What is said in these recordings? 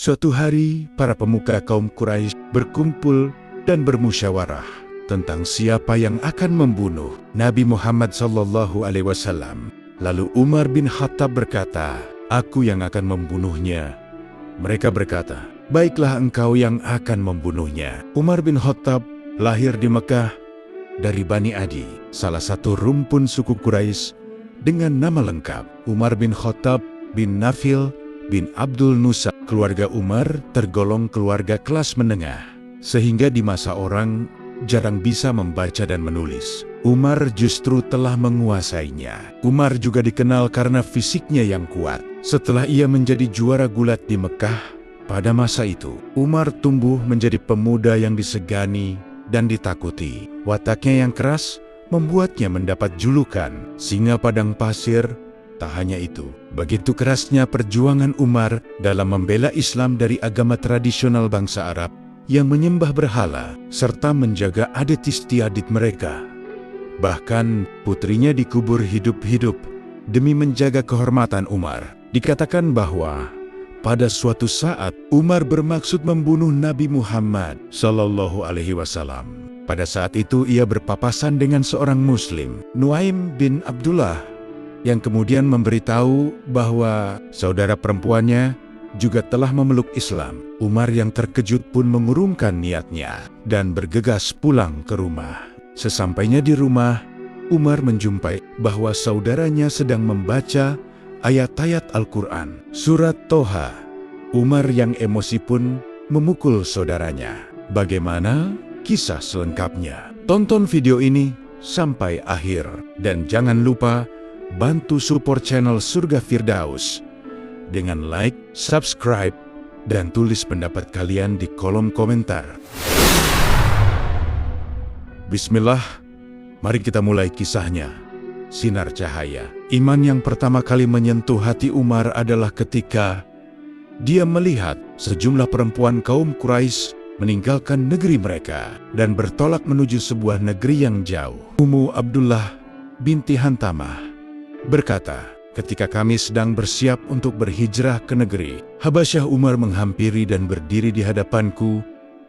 Suatu hari, para pemuka kaum Quraisy berkumpul dan bermusyawarah tentang siapa yang akan membunuh Nabi Muhammad SAW. Lalu Umar bin Khattab berkata, "Aku yang akan membunuhnya." Mereka berkata, "Baiklah, engkau yang akan membunuhnya." Umar bin Khattab lahir di Mekah dari Bani Adi, salah satu rumpun suku Quraisy dengan nama lengkap Umar bin Khattab bin Nafil bin Abdul Nusa. Keluarga Umar tergolong keluarga kelas menengah, sehingga di masa orang jarang bisa membaca dan menulis. Umar justru telah menguasainya. Umar juga dikenal karena fisiknya yang kuat. Setelah ia menjadi juara gulat di Mekah, pada masa itu, Umar tumbuh menjadi pemuda yang disegani dan ditakuti. Wataknya yang keras membuatnya mendapat julukan singa padang pasir. Tak hanya itu, begitu kerasnya perjuangan Umar dalam membela Islam dari agama tradisional bangsa Arab yang menyembah berhala serta menjaga adat istiadat mereka. Bahkan putrinya dikubur hidup-hidup demi menjaga kehormatan Umar. Dikatakan bahwa pada suatu saat Umar bermaksud membunuh Nabi Muhammad SAW. Pada saat itu ia berpapasan dengan seorang Muslim, Nuaim bin Abdullah, yang kemudian memberitahu bahwa saudara perempuannya juga telah memeluk Islam. Umar yang terkejut pun mengurungkan niatnya dan bergegas pulang ke rumah. Sesampainya di rumah, Umar menjumpai bahwa saudaranya sedang membaca ayat-ayat Al-Quran, surat Toha. Umar yang emosi pun memukul saudaranya. Bagaimana kisah selengkapnya? Tonton video ini sampai akhir dan jangan lupa bantu support channel Surga Firdaus dengan like, subscribe, dan tulis pendapat kalian di kolom komentar. Bismillah, mari kita mulai kisahnya. Sinar cahaya. Iman yang pertama kali menyentuh hati Umar adalah ketika dia melihat sejumlah perempuan kaum Quraisy meninggalkan negeri mereka dan bertolak menuju sebuah negeri yang jauh. Ummu Abdullah binti Hantamah berkata, "Ketika kami sedang bersiap untuk berhijrah ke negeri Habasyah, Umar menghampiri dan berdiri di hadapanku.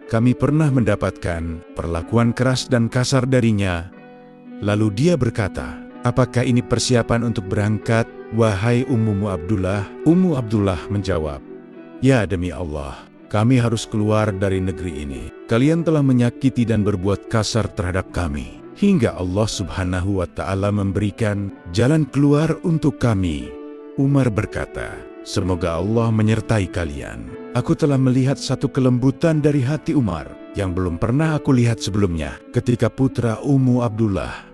Kami pernah mendapatkan perlakuan keras dan kasar darinya. Lalu dia berkata, 'Apakah ini persiapan untuk berangkat, wahai Ummu Abdullah?' Ummu Abdullah menjawab, 'Ya, demi Allah, kami harus keluar dari negeri ini. Kalian telah menyakiti dan berbuat kasar terhadap kami, hingga Allah Subhanahu wa Ta'ala memberikan jalan keluar untuk kami.' Umar berkata, 'Semoga Allah menyertai kalian.' Aku telah melihat satu kelembutan dari hati Umar yang belum pernah aku lihat sebelumnya ketika putra Ummu Abdullah,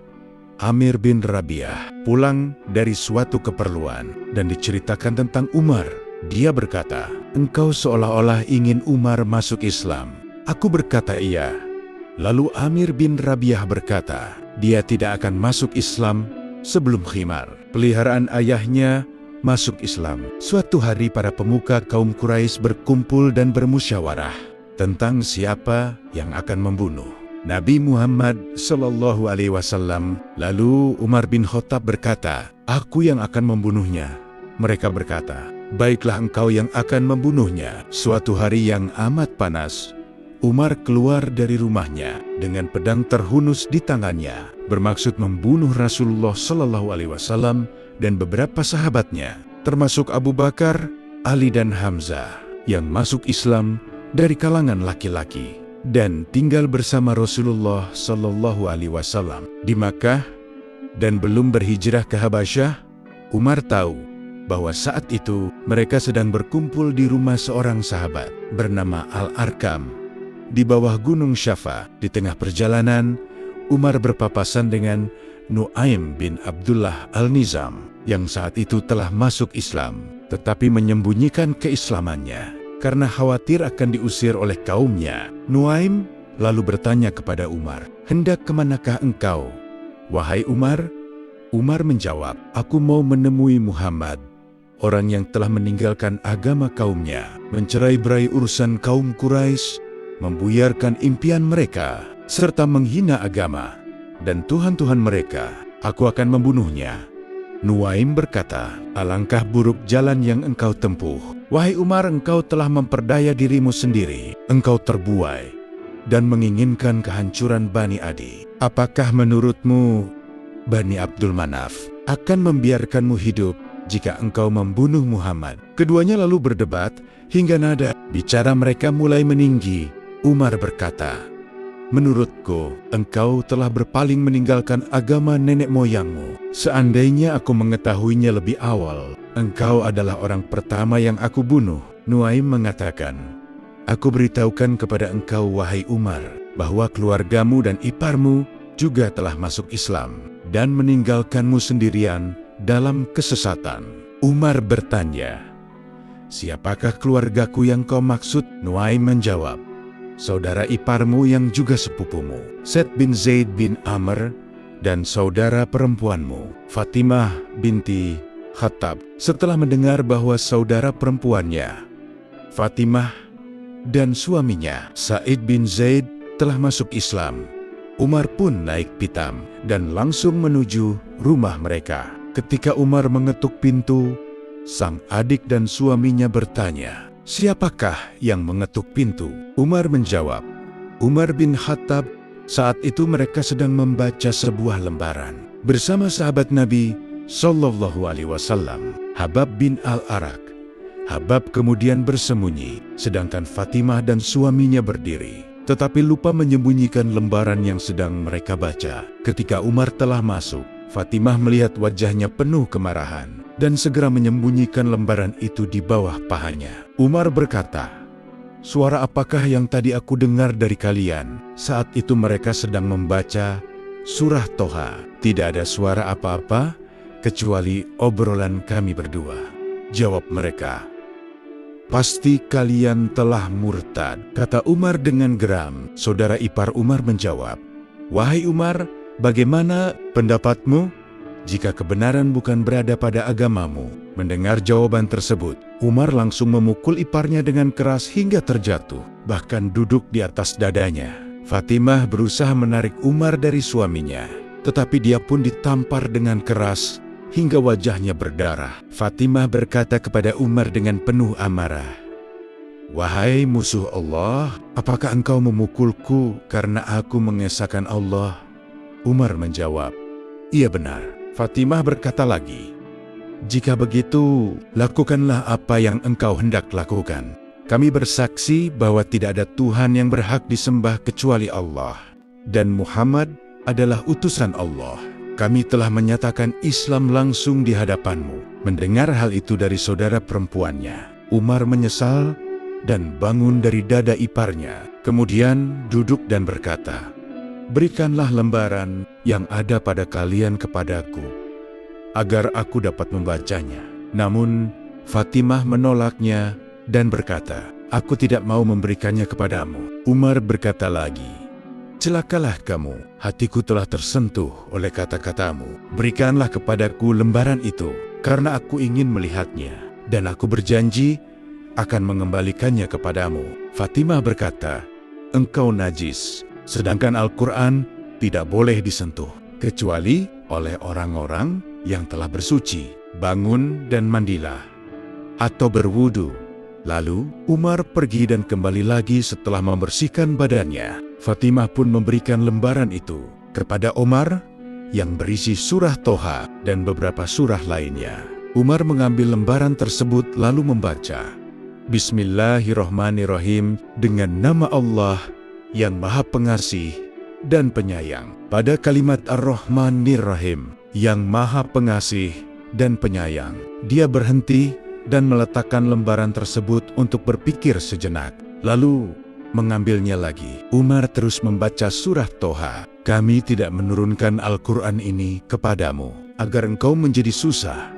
Amir bin Rabi'ah, pulang dari suatu keperluan dan diceritakan tentang Umar. Dia berkata, 'Engkau seolah-olah ingin Umar masuk Islam.' Aku berkata, 'Iya.' Lalu Amir bin Rabi'ah berkata, 'Dia tidak akan masuk Islam sebelum khimar, peliharaan ayahnya, masuk Islam.' Suatu hari para pemuka kaum Quraisy berkumpul dan bermusyawarah tentang siapa yang akan membunuh Nabi Muhammad SAW. Lalu Umar bin Khattab berkata, 'Aku yang akan membunuhnya.' Mereka berkata, 'Baiklah, engkau yang akan membunuhnya.' Suatu hari yang amat panas, Umar keluar dari rumahnya dengan pedang terhunus di tangannya, bermaksud membunuh Rasulullah SAW dan beberapa sahabatnya, termasuk Abu Bakar, Ali dan Hamzah, yang masuk Islam dari kalangan laki-laki dan tinggal bersama Rasulullah SAW di Makkah dan belum berhijrah ke Habasyah. Umar tahu bahwa saat itu mereka sedang berkumpul di rumah seorang sahabat bernama Al-Arkam di bawah Gunung Syafa. Di tengah perjalanan, Umar berpapasan dengan Nuaim bin Abdullah Al-Nizam yang saat itu telah masuk Islam, tetapi menyembunyikan keislamannya karena khawatir akan diusir oleh kaumnya. Nuaim lalu bertanya kepada Umar, 'Hendak kemanakah engkau, wahai Umar?' Umar menjawab, 'Aku mau menemui Muhammad, orang yang telah meninggalkan agama kaumnya, mencerai-berai urusan kaum Quraisy, membuyarkan impian mereka, serta menghina agama dan Tuhan-Tuhan mereka. Aku akan membunuhnya.' Nuaim berkata, 'Alangkah buruk jalan yang engkau tempuh. Wahai Umar, engkau telah memperdaya dirimu sendiri. Engkau terbuai dan menginginkan kehancuran Bani Adi. Apakah menurutmu Bani Abdul Manaf akan membiarkanmu hidup jika engkau membunuh Muhammad? Keduanya lalu berdebat hingga nada bicara mereka mulai meninggi. Umar berkata, menurutku, engkau telah berpaling meninggalkan agama nenek moyangmu. Seandainya aku mengetahuinya lebih awal, engkau adalah orang pertama yang aku bunuh. Nuaim mengatakan, aku beritahukan kepada engkau, wahai Umar, bahwa keluargamu dan iparmu juga telah masuk Islam dan meninggalkanmu sendirian dalam kesesatan. Umar bertanya, siapakah keluargaku yang kau maksud? Nuaim menjawab, saudara iparmu yang juga sepupumu, Said bin Zaid bin Amr, dan saudara perempuanmu, Fatimah binti Khattab. Setelah mendengar bahwa saudara perempuannya, Fatimah, dan suaminya, Sa'id bin Zaid, telah masuk Islam, Umar pun naik pitam dan langsung menuju rumah mereka. Ketika Umar mengetuk pintu, sang adik dan suaminya bertanya, siapakah yang mengetuk pintu? Umar menjawab, Umar bin Khattab. Saat itu mereka sedang membaca sebuah lembaran bersama sahabat Nabi Sallallahu Alaihi Wasallam, Habab bin Al-Arak. Habab kemudian bersembunyi, sedangkan Fatimah dan suaminya berdiri, tetapi lupa menyembunyikan lembaran yang sedang mereka baca. Ketika Umar telah masuk, Fatimah melihat wajahnya penuh kemarahan dan segera menyembunyikan lembaran itu di bawah pahanya. Umar berkata, suara apakah yang tadi aku dengar dari kalian? Saat itu mereka sedang membaca surah Toha. Tidak ada suara apa-apa kecuali obrolan kami berdua. Jawab mereka, pasti kalian telah murtad, kata Umar dengan geram. Saudara ipar Umar menjawab, wahai Umar, bagaimana pendapatmu jika kebenaran bukan berada pada agamamu? Mendengar jawaban tersebut, Umar langsung memukul iparnya dengan keras hingga terjatuh, bahkan duduk di atas dadanya. Fatimah berusaha menarik Umar dari suaminya, tetapi dia pun ditampar dengan keras hingga wajahnya berdarah. Fatimah berkata kepada Umar dengan penuh amarah, wahai musuh Allah, apakah engkau memukulku karena aku mengesahkan Allah? Umar menjawab, iya benar. Fatimah berkata lagi, jika begitu, lakukanlah apa yang engkau hendak lakukan. Kami bersaksi bahwa tidak ada Tuhan yang berhak disembah kecuali Allah, dan Muhammad adalah utusan Allah. Kami telah menyatakan Islam langsung di hadapanmu. Mendengar hal itu dari saudara perempuannya, Umar menyesal dan bangun dari dada iparnya. Kemudian duduk dan berkata, berikanlah lembaran yang ada pada kalian kepadaku, agar aku dapat membacanya. Namun Fatimah menolaknya dan berkata, aku tidak mau memberikannya kepadamu. Umar berkata lagi, celakalah kamu, hatiku telah tersentuh oleh kata-katamu. Berikanlah kepadaku lembaran itu, karena aku ingin melihatnya, dan aku berjanji akan mengembalikannya kepadamu. Fatimah berkata, engkau najis, sedangkan Al-Quran tidak boleh disentuh, kecuali oleh orang-orang yang telah bersuci. Bangun dan mandilah, atau berwudu. Lalu Umar pergi dan kembali lagi setelah membersihkan badannya. Fatimah pun memberikan lembaran itu kepada Umar yang berisi surah Toha dan beberapa surah lainnya. Umar mengambil lembaran tersebut lalu membaca, Bismillahirrahmanirrahim, dengan nama Allah yang Maha Pengasih dan Penyayang. Pada kalimat Ar-Rahmanir-Rahim, yang Maha Pengasih dan Penyayang, dia berhenti dan meletakkan lembaran tersebut untuk berpikir sejenak, lalu mengambilnya lagi. Umar terus membaca surah Toha. Kami tidak menurunkan Al-Quran ini kepadamu agar engkau menjadi susah,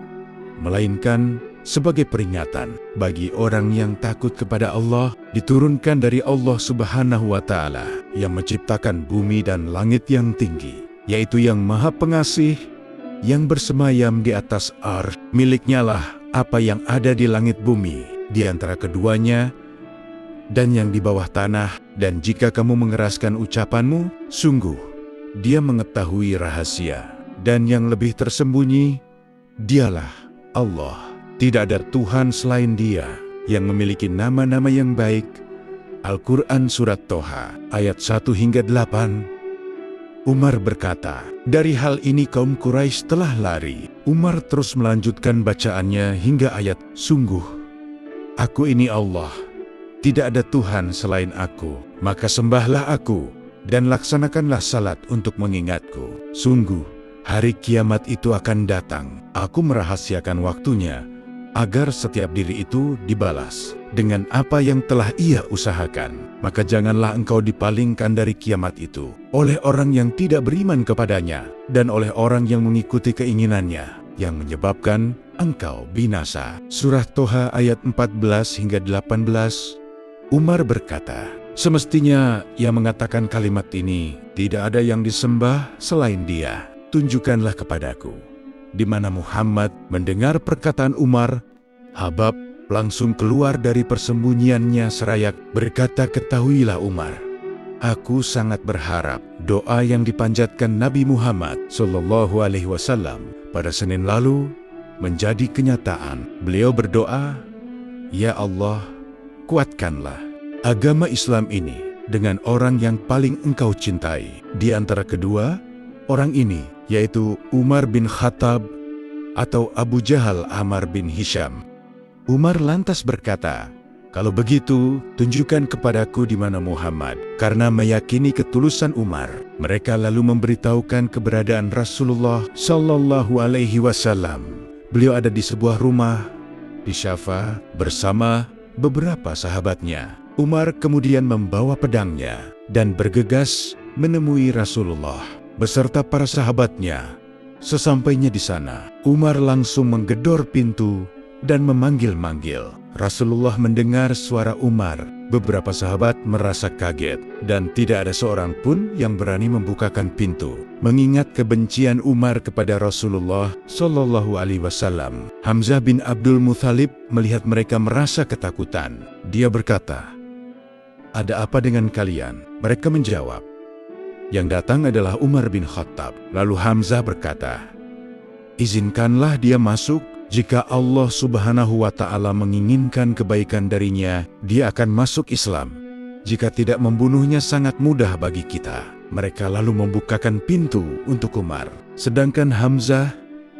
melainkan sebagai peringatan bagi orang yang takut kepada Allah. Diturunkan dari Allah Subhanahu wa Ta'ala yang menciptakan bumi dan langit yang tinggi, yaitu yang Maha Pengasih, yang bersemayam di atas Arsy. Miliknya lah apa yang ada di langit bumi, di antara keduanya, dan yang di bawah tanah. Dan jika kamu mengeraskan ucapanmu, sungguh Dia mengetahui rahasia, dan yang lebih tersembunyi, Dialah Allah. Tidak ada Tuhan selain Dia. yang memiliki nama-nama yang baik. Al-Quran Surat Toha, ayat 1 hingga 8. Umar berkata, dari hal ini kaum Quraisy telah lari. Umar terus melanjutkan bacaannya hingga ayat, sungguh, aku ini Allah, tidak ada Tuhan selain aku, maka sembahlah aku, dan laksanakanlah salat untuk mengingatku. Sungguh, hari kiamat itu akan datang. Aku merahasiakan waktunya, agar setiap diri itu dibalas dengan apa yang telah ia usahakan. Maka janganlah engkau dipalingkan dari kiamat itu oleh orang yang tidak beriman kepadanya dan oleh orang yang mengikuti keinginannya yang menyebabkan engkau binasa. Surah Toha ayat 14 hingga 18. Umar berkata, semestinya ia mengatakan kalimat ini, tidak ada yang disembah selain Dia. Tunjukkanlah kepadaku di mana Muhammad. Mendengar perkataan Umar, Habab langsung keluar dari persembunyiannya seraya berkata, ketahuilah Umar, aku sangat berharap doa yang dipanjatkan Nabi Muhammad SAW pada Senin lalu menjadi kenyataan. Beliau berdoa, ya Allah, kuatkanlah agama Islam ini dengan orang yang paling engkau cintai. Di antara kedua orang ini, yaitu Umar bin Khattab atau Abu Jahal Ammar bin Hisham. Umar lantas berkata, kalau begitu, tunjukkan kepadaku di mana Muhammad. Karena meyakini ketulusan Umar, mereka lalu memberitahukan keberadaan Rasulullah Sallallahu Alaihi Wasallam. Beliau ada di sebuah rumah di Syafa bersama beberapa sahabatnya. Umar kemudian membawa pedangnya dan bergegas menemui Rasulullah beserta para sahabatnya. Sesampainya di sana, Umar langsung menggedor pintu dan memanggil-manggil. Rasulullah mendengar suara Umar. Beberapa sahabat merasa kaget dan tidak ada seorang pun yang berani membukakan pintu. Mengingat kebencian Umar kepada Rasulullah Shallallahu Alaihi Wasallam, Hamzah bin Abdul Muthalib melihat mereka merasa ketakutan. Dia berkata, ada apa dengan kalian? Mereka menjawab, yang datang adalah Umar bin Khattab. Lalu Hamzah berkata, izinkanlah dia masuk. Jika Allah Subhanahu wa Ta'ala menginginkan kebaikan darinya, dia akan masuk Islam. Jika tidak, membunuhnya sangat mudah bagi kita. Mereka lalu membukakan pintu untuk Umar. Sedangkan Hamzah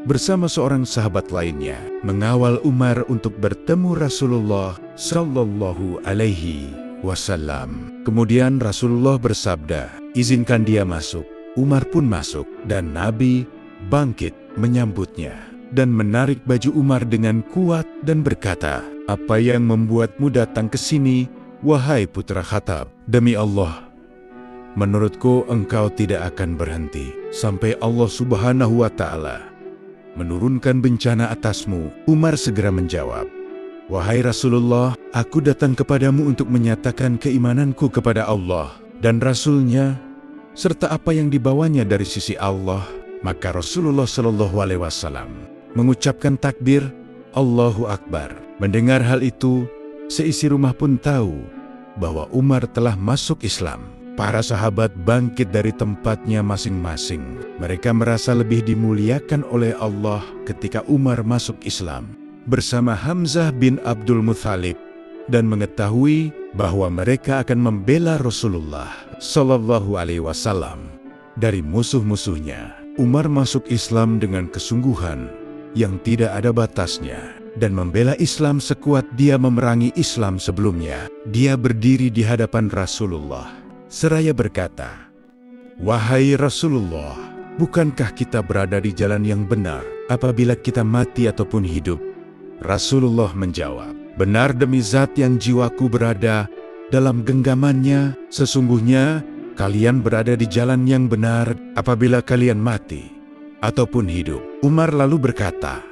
bersama seorang sahabat lainnya mengawal Umar untuk bertemu Rasulullah Sallallahu Alaihi Wasallam. Kemudian Rasulullah bersabda, izinkan dia masuk. Umar pun masuk dan Nabi bangkit menyambutnya dan menarik baju Umar dengan kuat dan berkata, apa yang membuatmu datang ke sini, wahai putra Khattab? Demi Allah, menurutku engkau tidak akan berhenti sampai Allah Subhanahu wa Ta'ala menurunkan bencana atasmu. Umar segera menjawab, wahai Rasulullah, aku datang kepadamu untuk menyatakan keimananku kepada Allah dan Rasul-Nya serta apa yang dibawanya dari sisi Allah. Maka Rasulullah Shallallahu Alaihi Wasallam mengucapkan takbir, Allahu Akbar. Mendengar hal itu, seisi rumah pun tahu bahwa Umar telah masuk Islam. Para sahabat bangkit dari tempatnya masing-masing. Mereka merasa lebih dimuliakan oleh Allah ketika Umar masuk Islam bersama Hamzah bin Abdul Muthalib dan mengetahui bahwa mereka akan membela Rasulullah Shallallahu Alaihi Wasallam dari musuh-musuhnya. Umar masuk Islam dengan kesungguhan yang tidak ada batasnya dan membela Islam sekuat dia memerangi Islam sebelumnya. Dia berdiri di hadapan Rasulullah seraya berkata, wahai Rasulullah, bukankah kita berada di jalan yang benar apabila kita mati ataupun hidup? Rasulullah menjawab, benar demi zat yang jiwaku berada dalam genggamannya, sesungguhnya kalian berada di jalan yang benar apabila kalian mati ataupun hidup. Umar lalu berkata,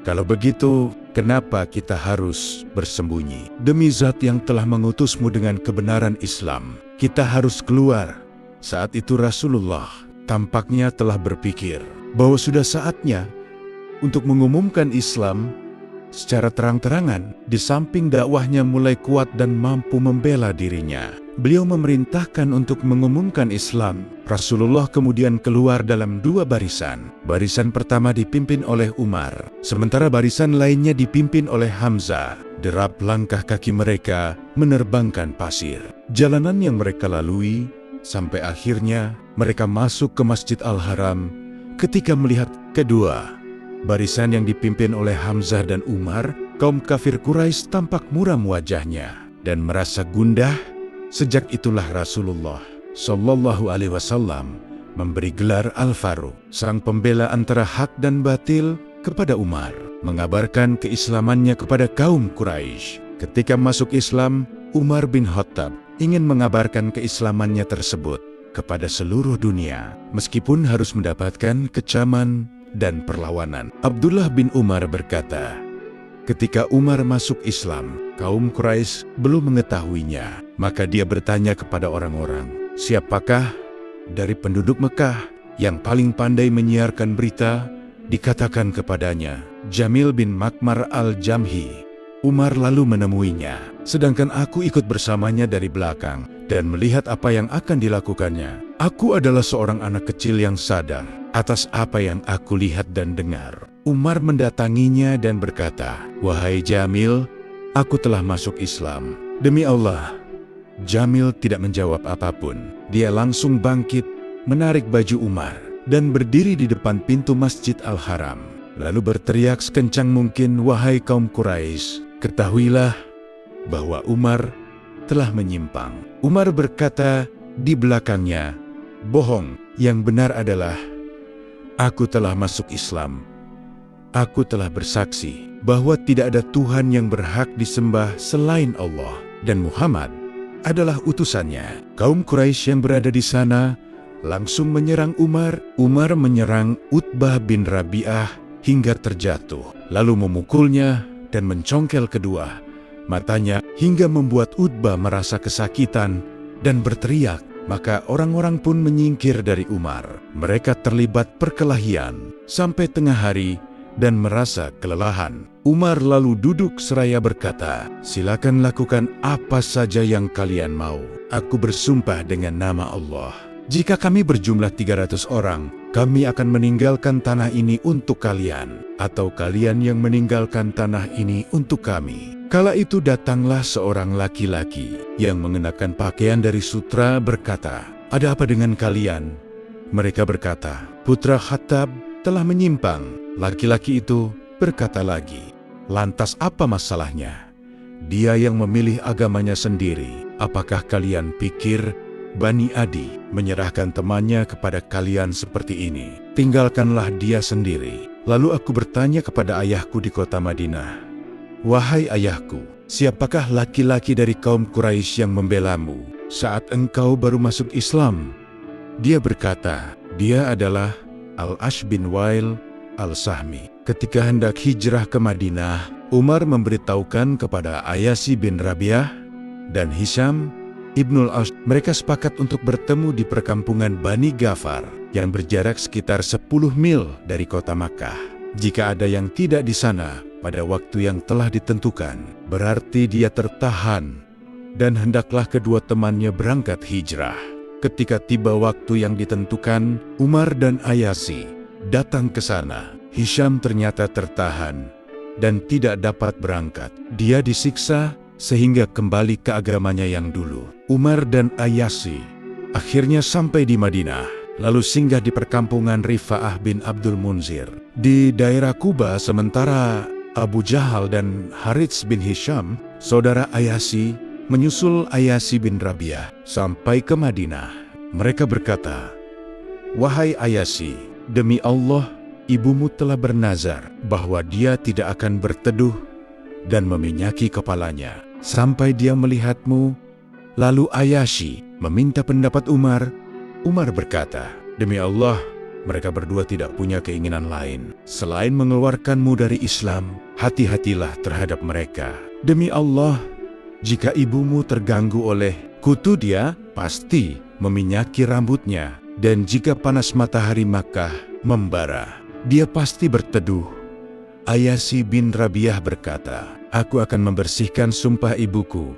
kalau begitu, kenapa kita harus bersembunyi? Demi zat yang telah mengutusmu dengan kebenaran Islam, kita harus keluar. Saat itu Rasulullah tampaknya telah berpikir bahwa sudah saatnya untuk mengumumkan Islam secara terang-terangan. Di samping dakwahnya mulai kuat dan mampu membela dirinya, beliau memerintahkan untuk mengumumkan Islam. Rasulullah kemudian keluar dalam dua barisan. Barisan pertama dipimpin oleh Umar, sementara barisan lainnya dipimpin oleh Hamzah. Derap langkah kaki mereka menerbangkan pasir. Jalanan yang mereka lalui sampai akhirnya mereka masuk ke Masjid Al-Haram. Ketika melihat kedua barisan yang dipimpin oleh Hamzah dan Umar, kaum kafir Quraisy tampak muram wajahnya dan merasa gundah. Sejak itulah Rasulullah Shallallahu Alaihi Wasallam memberi gelar Al-Faruq, sang pembela antara hak dan batil, kepada Umar, mengabarkan keislamannya kepada kaum Quraisy. Ketika masuk Islam, Umar bin Khattab ingin mengabarkan keislamannya tersebut kepada seluruh dunia, meskipun harus mendapatkan kecaman dan perlawanan. Abdullah bin Umar berkata, ketika Umar masuk Islam, kaum Quraisy belum mengetahuinya. Maka dia bertanya kepada orang-orang, siapakah dari penduduk Mekah yang paling pandai menyiarkan berita? Dikatakan kepadanya, Jamil bin Makmar al-Jamhi. Umar lalu menemuinya, sedangkan aku ikut bersamanya dari belakang dan melihat apa yang akan dilakukannya. Aku adalah seorang anak kecil yang sadar atas apa yang aku lihat dan dengar. Umar mendatanginya dan berkata, wahai Jamil, aku telah masuk Islam. Demi Allah. Jamil tidak menjawab apapun. Dia langsung bangkit, menarik baju Umar, dan berdiri di depan pintu Masjid Al-Haram. Lalu berteriak sekencang mungkin, wahai kaum Quraisy, ketahuilah bahwa Umar telah menyimpang. Umar berkata di belakangnya, bohong, yang benar adalah, aku telah masuk Islam. Aku telah bersaksi bahwa tidak ada Tuhan yang berhak disembah selain Allah, dan Muhammad adalah utusannya. Kaum Quraisy yang berada di sana langsung menyerang Umar. Umar menyerang Utbah bin Rabi'ah hingga terjatuh, lalu memukulnya dan mencongkel kedua matanya hingga membuat Utbah merasa kesakitan dan berteriak. Maka orang-orang pun menyingkir dari Umar. Mereka terlibat perkelahian sampai tengah hari dan merasa kelelahan. Umar lalu duduk seraya berkata, silakan lakukan apa saja yang kalian mau. Aku bersumpah dengan nama Allah, jika kami berjumlah 300 orang, kami akan meninggalkan tanah ini untuk kalian, atau kalian yang meninggalkan tanah ini untuk kami. Kala itu datanglah seorang laki-laki yang mengenakan pakaian dari sutra berkata, ada apa dengan kalian? Mereka berkata, putra Khattab telah menyimpang. Laki-laki itu berkata lagi, lantas apa masalahnya? Dia yang memilih agamanya sendiri. Apakah kalian pikir Bani Adi menyerahkan temannya kepada kalian seperti ini? Tinggalkanlah dia sendiri. Lalu aku bertanya kepada ayahku di kota Madinah, wahai ayahku, siapakah laki-laki dari kaum Quraisy yang membelamu saat engkau baru masuk Islam? Dia berkata, dia adalah Al-Ash bin Wail Al-Sahmi. Ketika hendak hijrah ke Madinah, Umar memberitahukan kepada Ayasi bin Rabi'ah dan Hisham Ibnul As. Mereka sepakat untuk bertemu di perkampungan Bani Ghafar yang berjarak sekitar 10 mil dari kota Makkah. Jika ada yang tidak di sana pada waktu yang telah ditentukan, berarti dia tertahan dan hendaklah kedua temannya berangkat hijrah. Ketika tiba waktu yang ditentukan, Umar dan Ayasi datang ke sana. Hisham ternyata tertahan dan tidak dapat berangkat. Dia disiksa sehingga kembali ke agamanya yang dulu. Umar dan Ayasi akhirnya sampai di Madinah, lalu singgah di perkampungan Rifa'ah bin Abdul Munzir di daerah Kuba. Sementara Abu Jahal dan Harits bin Hisham, saudara Ayasi, menyusul Ayasi bin Rabi'ah sampai ke Madinah. Mereka berkata, wahai Ayasi, demi Allah, ibumu telah bernazar bahwa dia tidak akan berteduh dan meminyaki kepalanya sampai dia melihatmu. Lalu Ayasi meminta pendapat Umar. Umar berkata, demi Allah, mereka berdua tidak punya keinginan lain selain mengeluarkanmu dari Islam. Hati-hatilah terhadap mereka. Demi Allah, jika ibumu terganggu oleh kutu, dia pasti meminyaki rambutnya. Dan jika panas matahari Makkah membara, dia pasti berteduh. Ayasi bin Rabi'ah berkata, aku akan membersihkan sumpah ibuku.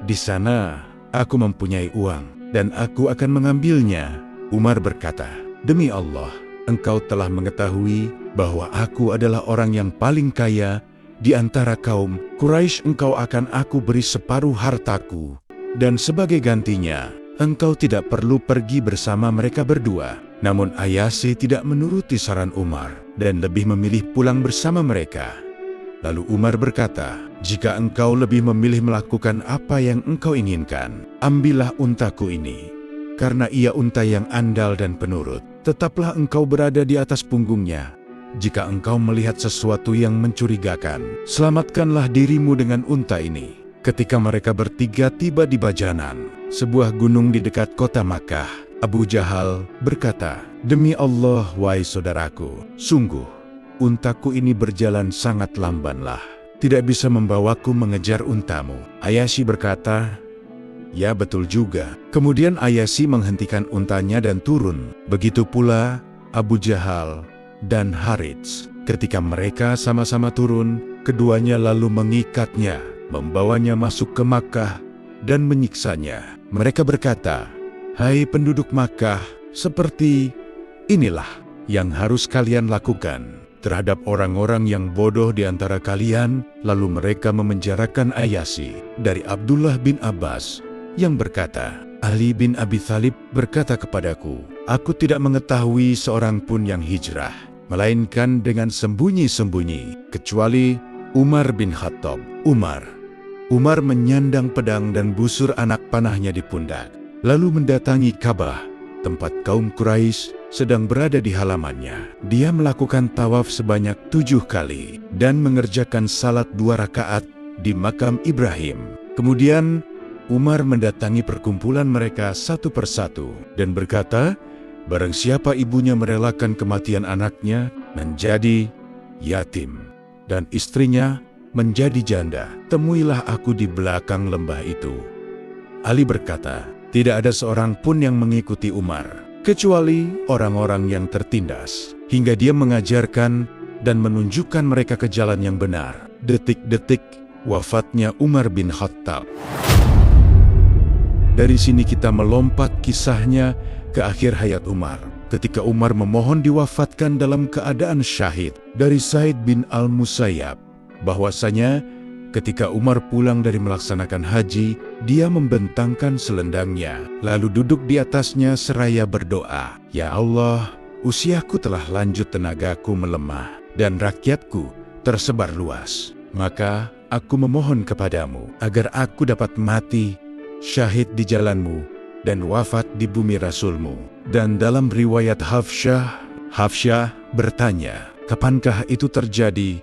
Di sana aku mempunyai uang dan aku akan mengambilnya. Umar berkata, demi Allah, engkau telah mengetahui bahwa aku adalah orang yang paling kaya di antara kaum Quraisy engkau akan aku beri separuh hartaku, dan sebagai gantinya, engkau tidak perlu pergi bersama mereka berdua. Namun Ayyasih tidak menuruti saran Umar, dan lebih memilih pulang bersama mereka. Lalu Umar berkata, jika engkau lebih memilih melakukan apa yang engkau inginkan, ambillah untaku ini. Karena ia unta yang andal dan penurut, tetaplah engkau berada di atas punggungnya. Jika engkau melihat sesuatu yang mencurigakan, selamatkanlah dirimu dengan unta ini. Ketika mereka bertiga tiba di Bajanan, sebuah gunung di dekat kota Makkah, Abu Jahal berkata, demi Allah, wahai saudaraku, sungguh, untaku ini berjalan sangat lambanlah, tidak bisa membawaku mengejar untamu. Ayyasih berkata, ya betul juga. Kemudian Ayyasih menghentikan untanya dan turun. Begitu pula Abu Jahal dan Harits. Ketika mereka sama-sama turun, keduanya lalu mengikatnya, membawanya masuk ke Makkah dan menyiksanya. Mereka berkata, hai penduduk Makkah, seperti inilah yang harus kalian lakukan terhadap orang-orang yang bodoh di antara kalian. Lalu mereka memenjarakan Ayyasih. Dari Abdullah bin Abbas yang berkata, Ali bin Abi Thalib berkata kepadaku, aku tidak mengetahui seorang pun yang hijrah, melainkan dengan sembunyi-sembunyi, kecuali Umar bin Khattab. Umar menyandang pedang dan busur anak panahnya di pundak, lalu mendatangi Ka'bah, tempat kaum Quraisy sedang berada di halamannya. Dia melakukan tawaf sebanyak 7 kali, dan mengerjakan salat 2 rakaat di makam Ibrahim. Kemudian Umar mendatangi perkumpulan mereka satu persatu dan berkata, barang siapa ibunya merelakan kematian anaknya menjadi yatim dan istrinya menjadi janda, temuilah aku di belakang lembah itu. Ali berkata, tidak ada seorang pun yang mengikuti Umar, kecuali orang-orang yang tertindas, hingga dia mengajarkan dan menunjukkan mereka ke jalan yang benar. Detik-detik wafatnya Umar bin Khattab. Dari sini kita melompat kisahnya ke akhir hayat Umar, ketika Umar memohon diwafatkan dalam keadaan syahid. Dari Said bin Al-Musayyab, bahwasanya ketika Umar pulang dari melaksanakan haji, dia membentangkan selendangnya, lalu duduk di atasnya seraya berdoa, ya Allah, usiaku telah lanjut, tenagaku melemah, dan rakyatku tersebar luas. Maka aku memohon kepadamu agar aku dapat mati syahid di jalanmu dan wafat di bumi Rasulmu. Dan dalam riwayat Hafsyah bertanya, kapankah itu terjadi?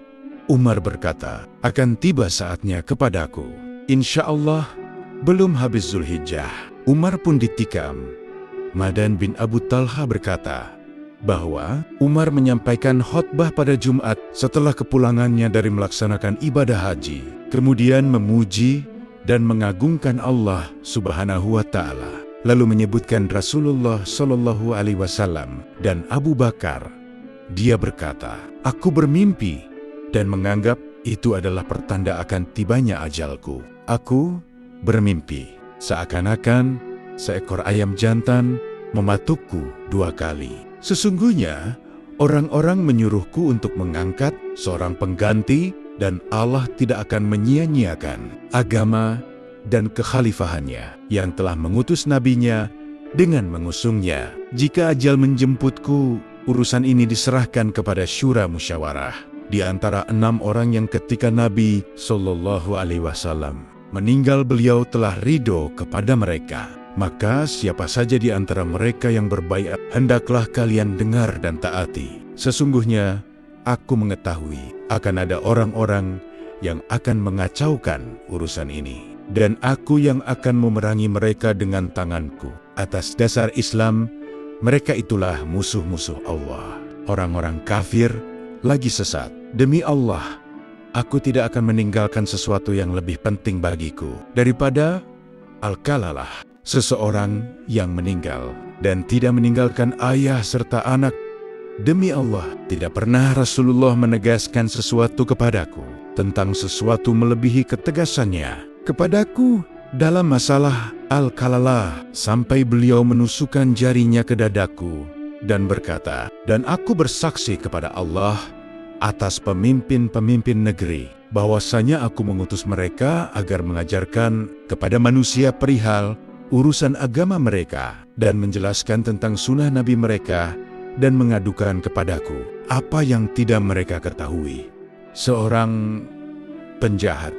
Umar berkata, akan tiba saatnya kepadaku. Insya Allah belum habis Zulhijjah. Umar pun ditikam. Madan bin Abu Talha berkata bahwa Umar menyampaikan khutbah pada Jumat setelah kepulangannya dari melaksanakan ibadah haji, kemudian memuji dan mengagungkan Allah Subhanahu wa Ta'ala, lalu menyebutkan Rasulullah Shallallahu Alaihi Wasallam dan Abu Bakar. Dia berkata, aku bermimpi dan menganggap itu adalah pertanda akan tibanya ajalku. Aku bermimpi seakan-akan seekor ayam jantan mematukku 2 kali. Sesungguhnya orang-orang menyuruhku untuk mengangkat seorang pengganti, dan Allah tidak akan menyia-nyiakan agama dan kekhalifahannya yang telah mengutus nabinya dengan mengusungnya. Jika ajal menjemputku, urusan ini diserahkan kepada syura musyawarah di antara 6 orang yang ketika Nabi Shallallahu Alaihi Wasallam meninggal, beliau telah ridho kepada mereka. Maka siapa saja di antara mereka yang berbaiat, hendaklah kalian dengar dan taati. Sesungguhnya aku mengetahui akan ada orang-orang yang akan mengacaukan urusan ini, dan aku yang akan memerangi mereka dengan tanganku. Atas dasar Islam, mereka itulah musuh-musuh Allah. Orang-orang kafir lagi sesat. Demi Allah, aku tidak akan meninggalkan sesuatu yang lebih penting bagiku daripada al-kalalah, seseorang yang meninggal dan tidak meninggalkan ayah serta anak. Demi Allah, tidak pernah Rasulullah menegaskan sesuatu kepadaku tentang sesuatu melebihi ketegasannya kepadaku dalam masalah al-kalalah, sampai beliau menusukkan jarinya ke dadaku dan berkata, dan aku bersaksi kepada Allah atas pemimpin-pemimpin negeri, bahwasanya aku mengutus mereka agar mengajarkan kepada manusia perihal urusan agama mereka, dan menjelaskan tentang sunnah Nabi mereka, dan mengadukan kepadaku apa yang tidak mereka ketahui. Seorang penjahat.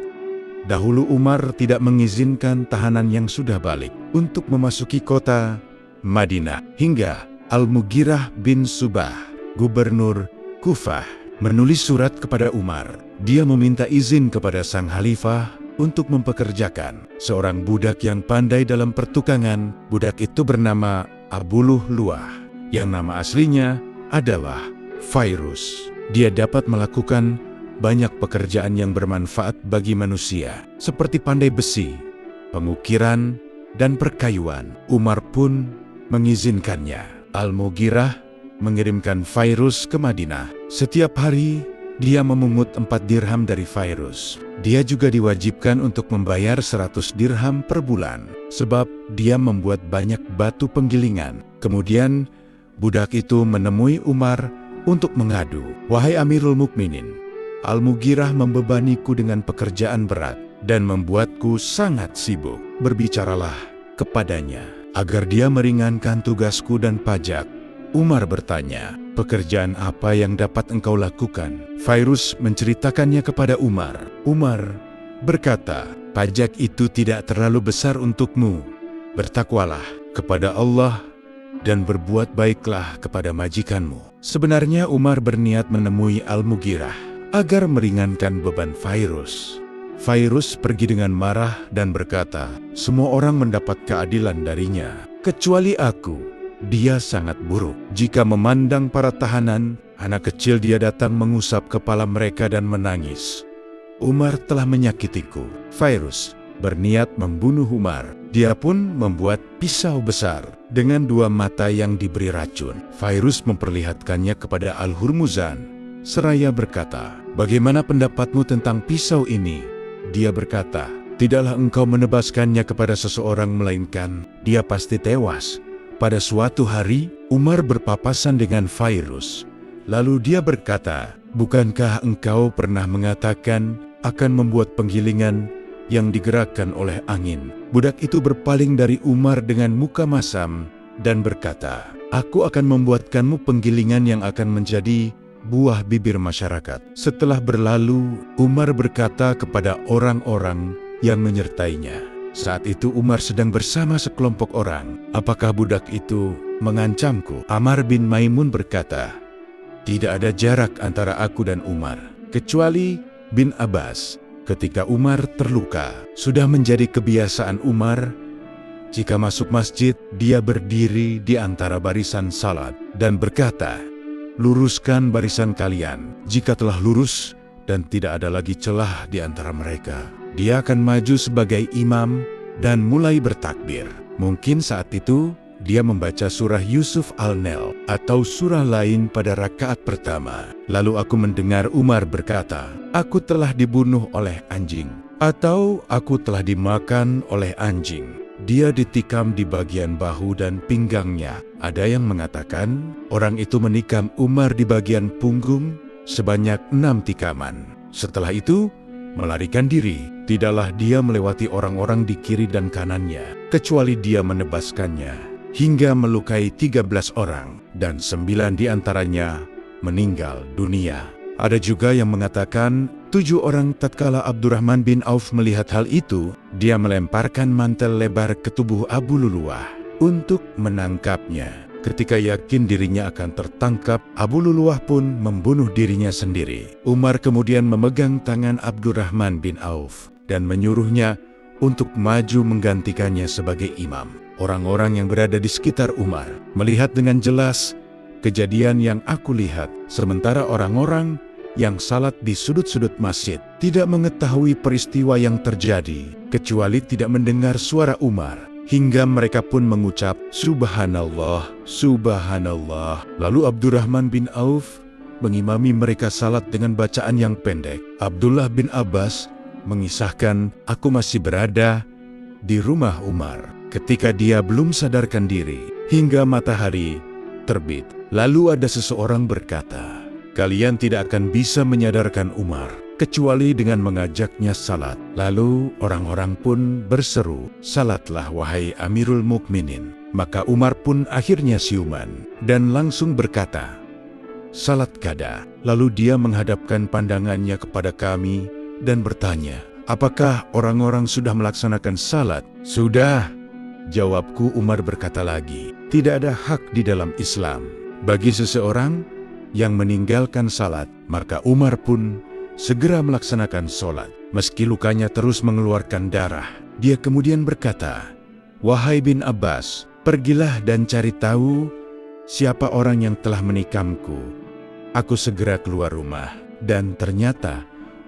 Dahulu Umar tidak mengizinkan tahanan yang sudah balik untuk memasuki kota Madinah, hingga Al-Mughirah bin Subah, gubernur Kufah, menulis surat kepada Umar. Dia meminta izin kepada sang khalifah untuk mempekerjakan seorang budak yang pandai dalam pertukangan. Budak itu bernama Abu Lu'lu'ah, yang nama aslinya adalah Fairuz. Dia dapat melakukan banyak pekerjaan yang bermanfaat bagi manusia, seperti pandai besi, pengukiran, dan perkayuan. Umar pun mengizinkannya. Al-Mughirah mengirimkan Fairuz ke Madinah. Setiap hari, dia memungut 4 dirham dari Fairuz. Dia juga diwajibkan untuk membayar 100 dirham per bulan, sebab dia membuat banyak batu penggilingan. Kemudian, budak itu menemui Umar untuk mengadu. "Wahai Amirul Mukminin, Al-Mughirah membebaniku dengan pekerjaan berat dan membuatku sangat sibuk. Berbicaralah kepadanya agar dia meringankan tugasku dan pajak." Umar bertanya, "Pekerjaan apa yang dapat engkau lakukan?" Fairuz menceritakannya kepada Umar. Umar berkata, "Pajak itu tidak terlalu besar untukmu. Bertakwalah kepada Allah dan berbuat baiklah kepada majikanmu." Sebenarnya Umar berniat menemui Al-Mughirah agar meringankan beban Fairuz. Fairuz pergi dengan marah dan berkata, "Semua orang mendapat keadilan darinya, kecuali aku. Dia sangat buruk. Jika memandang para tahanan, anak kecil dia datang mengusap kepala mereka dan menangis. Umar telah menyakitiku." Fairuz berniat membunuh Umar. Dia pun membuat pisau besar dengan 2 mata yang diberi racun. Fairuz memperlihatkannya kepada Al-Hurmuzan seraya berkata, "Bagaimana pendapatmu tentang pisau ini?" Dia berkata, "Tidaklah engkau menebaskannya kepada seseorang, melainkan dia pasti tewas." Pada suatu hari, Umar berpapasan dengan Fairuz. Lalu dia berkata, "Bukankah engkau pernah mengatakan akan membuat penggilingan yang digerakkan oleh angin?" Budak itu berpaling dari Umar dengan muka masam dan berkata, "Aku akan membuatkanmu penggilingan yang akan menjadi buah bibir masyarakat." Setelah berlalu, Umar berkata kepada orang-orang yang menyertainya. Saat itu Umar sedang bersama sekelompok orang. "Apakah budak itu mengancamku?" Amar bin Maimun berkata, "Tidak ada jarak antara aku dan Umar, kecuali bin Abbas." Ketika Umar terluka, sudah menjadi kebiasaan Umar, jika masuk masjid, dia berdiri di antara barisan salat dan berkata, "Luruskan barisan kalian." Jika telah lurus dan tidak ada lagi celah di antara mereka, dia akan maju sebagai imam dan mulai bertakbir. Mungkin saat itu dia membaca surah Yusuf Al-Nahl atau surah lain pada rakaat pertama. Lalu aku mendengar Umar berkata, "Aku telah dibunuh oleh anjing," atau "Aku telah dimakan oleh anjing." Dia ditikam di bagian bahu dan pinggangnya. Ada yang mengatakan orang itu menikam Umar di bagian punggung sebanyak 6 tikaman. Setelah itu melarikan diri. Tidaklah dia melewati orang-orang di kiri dan kanannya, kecuali dia menebaskannya hingga melukai 13 orang, dan 9 diantaranya meninggal dunia. Ada juga yang mengatakan 7 orang. Tatkala Abdurrahman bin Auf melihat hal itu, dia melemparkan mantel lebar ke tubuh Abu Lu'lu'ah untuk menangkapnya. Ketika yakin dirinya akan tertangkap, Abu Lu'lu'ah pun membunuh dirinya sendiri. Umar kemudian memegang tangan Abdurrahman bin Auf dan menyuruhnya untuk maju menggantikannya sebagai imam. Orang-orang yang berada di sekitar Umar melihat dengan jelas kejadian yang aku lihat, sementara orang-orang yang salat di sudut-sudut masjid tidak mengetahui peristiwa yang terjadi, kecuali tidak mendengar suara Umar, hingga mereka pun mengucap, "Subhanallah, Subhanallah." Lalu Abdurrahman bin Auf mengimami mereka salat dengan bacaan yang pendek. Abdullah bin Abbas mengisahkan, "Aku masih berada di rumah Umar ketika dia belum sadarkan diri hingga matahari terbit. Lalu ada seseorang berkata, kalian tidak akan bisa menyadarkan Umar, kecuali dengan mengajaknya salat. Lalu orang-orang pun berseru, salatlah wahai Amirul Mukminin. Maka Umar pun akhirnya siuman, dan langsung berkata, salat kada. Lalu dia menghadapkan pandangannya kepada kami, dan bertanya, apakah orang-orang sudah melaksanakan salat? Sudah, jawabku. Umar berkata lagi, tidak ada hak di dalam Islam bagi seseorang yang meninggalkan salat. Maka Umar pun segera melaksanakan salat, meski lukanya terus mengeluarkan darah. Dia kemudian berkata, wahai bin Abbas, pergilah dan cari tahu siapa orang yang telah menikamku. Aku segera keluar rumah, dan ternyata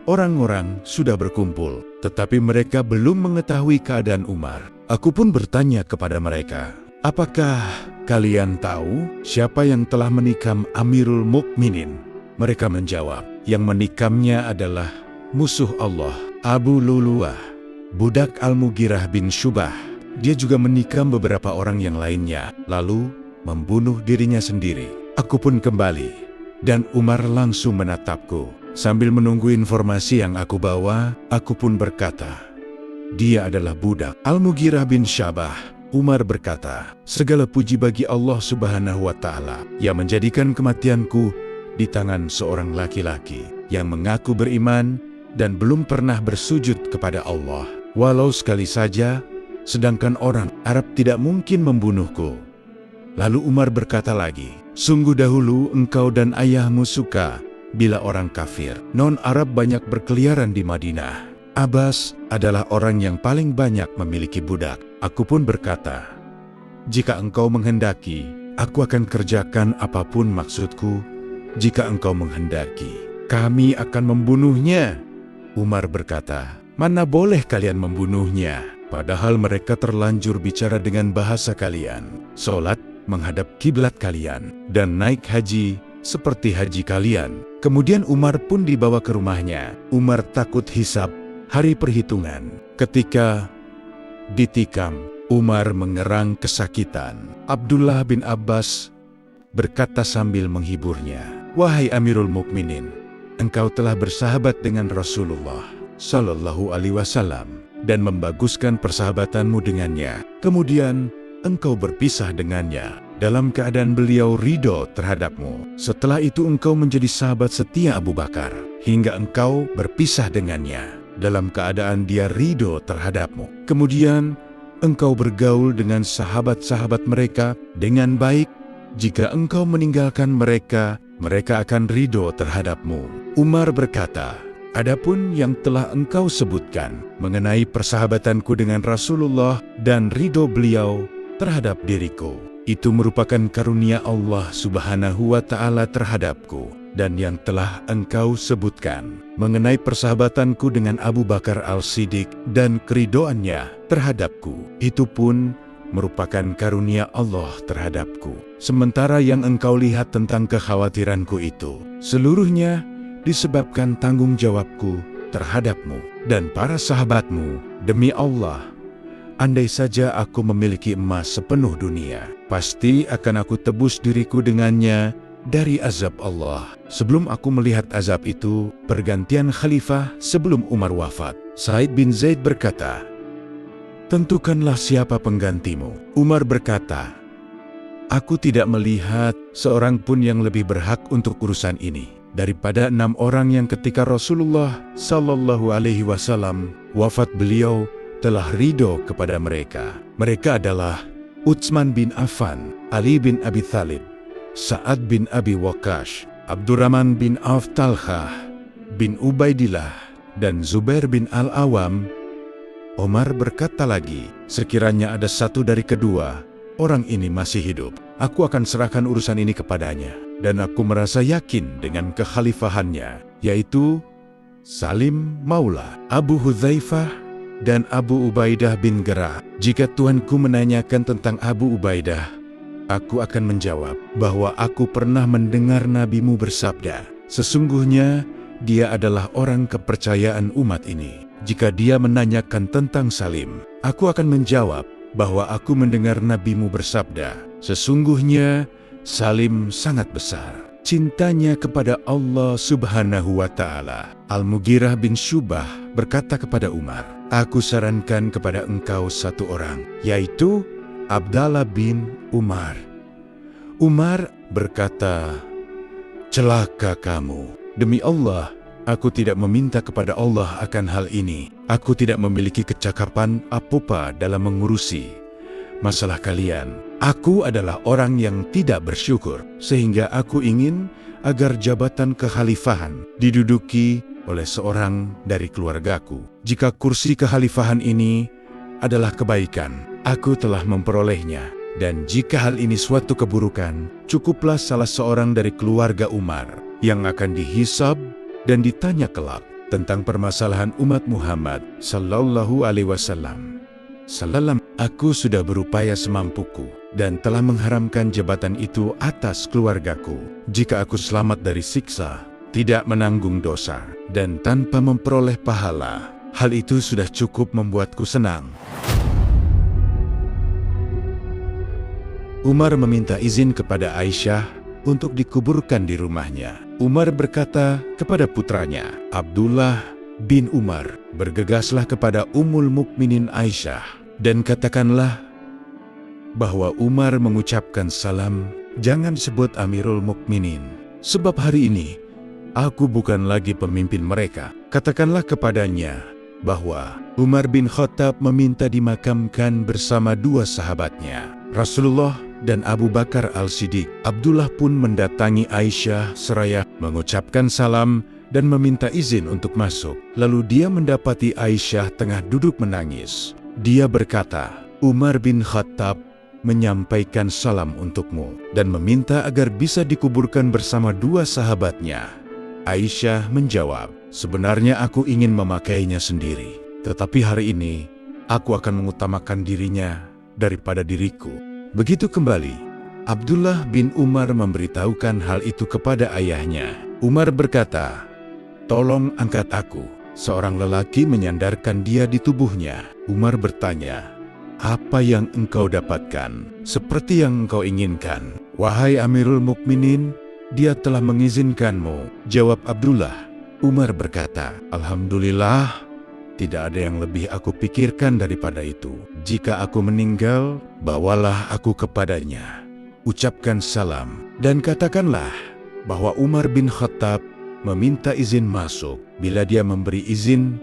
orang-orang sudah berkumpul, tetapi mereka belum mengetahui keadaan Umar. Aku pun bertanya kepada mereka, apakah kalian tahu siapa yang telah menikam Amirul Mukminin? Mereka menjawab, yang menikamnya adalah musuh Allah, Abu Lulu'ah, budak Al-Mughirah bin Syubah. Dia juga menikam beberapa orang yang lainnya, lalu membunuh dirinya sendiri. Aku pun kembali, dan Umar langsung menatapku. Sambil menunggu informasi yang aku bawa, aku pun berkata, dia adalah budak Al-Mughirah bin Syubah. Umar berkata, segala puji bagi Allah Subhanahu wa Ta'ala yang menjadikan kematianku di tangan seorang laki-laki yang mengaku beriman dan belum pernah bersujud kepada Allah, walau sekali saja, sedangkan orang Arab tidak mungkin membunuhku. Lalu Umar berkata lagi, sungguh dahulu engkau dan ayahmu suka bila orang kafir non-Arab banyak berkeliaran di Madinah. Abbas adalah orang yang paling banyak memiliki budak. Aku pun berkata, jika engkau menghendaki, aku akan kerjakan apapun maksudku. Jika engkau menghendaki, kami akan membunuhnya. Umar berkata, mana boleh kalian membunuhnya, padahal mereka terlanjur bicara dengan bahasa kalian, sholat menghadap kiblat kalian, dan naik haji seperti haji kalian. Kemudian Umar pun dibawa ke rumahnya. Umar takut hisab hari perhitungan. Ketika ditikam, Umar mengerang kesakitan. Abdullah bin Abbas berkata sambil menghiburnya, wahai Amirul Mukminin, engkau telah bersahabat dengan Rasulullah Sallallahu Alaihi Wasallam dan membaguskan persahabatanmu dengannya. Kemudian engkau berpisah dengannya dalam keadaan beliau ridho terhadapmu. Setelah itu engkau menjadi sahabat setia Abu Bakar hingga engkau berpisah dengannya dalam keadaan dia ridho terhadapmu. Kemudian engkau bergaul dengan sahabat-sahabat mereka dengan baik. Jika engkau meninggalkan mereka, mereka akan ridho terhadapmu. Umar berkata, adapun yang telah engkau sebutkan mengenai persahabatanku dengan Rasulullah dan ridho beliau terhadap diriku, itu merupakan karunia Allah Subhanahu wa Ta'ala terhadapku. Dan yang telah engkau sebutkan mengenai persahabatanku dengan Abu Bakar Al-Siddiq dan keridoannya terhadapku, itu pun merupakan karunia Allah terhadapku. Sementara yang engkau lihat tentang kekhawatiranku itu, seluruhnya disebabkan tanggung jawabku terhadapmu dan para sahabatmu. Demi Allah, andai saja aku memiliki emas sepenuh dunia, pasti akan aku tebus diriku dengannya dari azab Allah. Sebelum aku melihat azab itu, pergantian khalifah sebelum Umar wafat, Sa'id bin Zaid berkata, tentukanlah siapa penggantimu. Umar berkata, aku tidak melihat seorang pun yang lebih berhak untuk urusan ini daripada 6 orang yang ketika Rasulullah Sallallahu Alaihi Wasallam wafat beliau telah ridho kepada mereka. Mereka adalah Utsman bin Affan, Ali bin Abi Thalib, Sa'ad bin Abi Waqqas, Abdurrahman bin Auf, Talhah bin Ubaidillah, dan Zubair bin Al-Awam. Umar berkata lagi, sekiranya ada satu dari kedua orang ini masih hidup, aku akan serahkan urusan ini kepadanya. Dan aku merasa yakin dengan kekhalifahannya, yaitu Salim Maula, Abu Hudzaifah, dan Abu Ubaidah bin Jarrah. Jika Tuanku menanyakan tentang Abu Ubaidah, aku akan menjawab bahwa aku pernah mendengar nabimu bersabda, sesungguhnya dia adalah orang kepercayaan umat ini. Jika dia menanyakan tentang Salim, aku akan menjawab bahwa aku mendengar nabimu bersabda, sesungguhnya Salim sangat besar cintanya kepada Allah Subhanahu wa Ta'ala. Al-Mughirah bin Syubah berkata kepada Umar, "Aku sarankan kepada engkau satu orang, yaitu Abdallah bin Umar." Umar berkata, "Celaka kamu. Demi Allah, aku tidak meminta kepada Allah akan hal ini. Aku tidak memiliki kecakapan apa-apa dalam mengurusi masalah kalian. Aku adalah orang yang tidak bersyukur, sehingga aku ingin agar jabatan kekhalifahan diduduki oleh seorang dari keluargaku. Jika kursi kekhalifahan ini adalah kebaikan, aku telah memperolehnya. Dan jika hal ini suatu keburukan, cukuplah salah seorang dari keluarga Umar yang akan dihisab dan ditanya kelak tentang permasalahan umat Muhammad Sallallahu Alaihi Wasallam. Aku sudah berupaya semampuku dan telah mengharamkan jabatan itu atas keluargaku. Jika aku selamat dari siksa, tidak menanggung dosa, dan tanpa memperoleh pahala, hal itu sudah cukup membuatku senang." Umar meminta izin kepada Aisyah untuk dikuburkan di rumahnya. Umar berkata kepada putranya, Abdullah bin Umar, "Bergegaslah kepada Ummul Mukminin Aisyah dan katakanlah bahwa Umar mengucapkan salam, jangan sebut Amirul Mukminin, sebab hari ini aku bukan lagi pemimpin mereka. Katakanlah kepadanya bahwa Umar bin Khattab meminta dimakamkan bersama dua sahabatnya, Rasulullah dan Abu Bakar Al-Siddiq." Abdullah pun mendatangi Aisyah seraya mengucapkan salam dan meminta izin untuk masuk. Lalu dia mendapati Aisyah tengah duduk menangis. Dia berkata, "Umar bin Khattab menyampaikan salam untukmu dan meminta agar bisa dikuburkan bersama dua sahabatnya." Aisyah menjawab, "Sebenarnya aku ingin memakainya sendiri, tetapi hari ini aku akan mengutamakan dirinya daripada diriku." Begitu kembali, Abdullah bin Umar memberitahukan hal itu kepada ayahnya. Umar berkata, "Tolong angkat aku." Seorang lelaki menyandarkan dia di tubuhnya. Umar bertanya, "Apa yang engkau dapatkan?" "Seperti yang engkau inginkan, wahai Amirul Mukminin, dia telah mengizinkanmu," jawab Abdullah. Umar berkata, "Alhamdulillah, tidak ada yang lebih aku pikirkan daripada itu. Jika aku meninggal, bawalah aku kepadanya. Ucapkan salam dan katakanlah bahwa Umar bin Khattab meminta izin masuk. Bila dia memberi izin,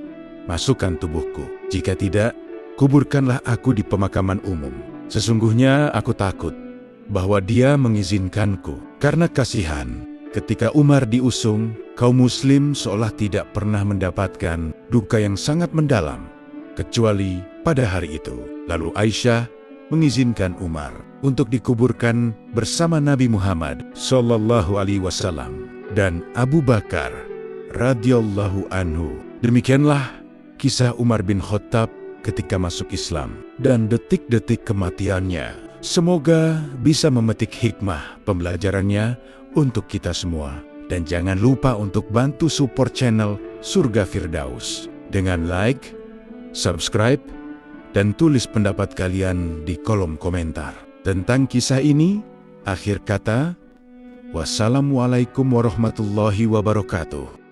masukkan tubuhku. Jika tidak, kuburkanlah aku di pemakaman umum. Sesungguhnya aku takut bahwa dia mengizinkanku karena kasihan. Ketika Umar diusung, kaum muslim seolah tidak pernah mendapatkan duka yang sangat mendalam, kecuali pada hari itu." Lalu Aisyah mengizinkan Umar untuk dikuburkan bersama Nabi Muhammad Sallallahu Alaihi Wasallam dan Abu Bakar radhiyallahu anhu. Demikianlah kisah Umar bin Khattab ketika masuk Islam dan detik-detik kematiannya. Semoga bisa memetik hikmah pembelajarannya untuk kita semua. Dan jangan lupa untuk bantu support channel Surga Firdaus dengan like, subscribe, dan tulis pendapat kalian di kolom komentar. Tentang kisah ini, akhir kata, wassalamualaikum warahmatullahi wabarakatuh.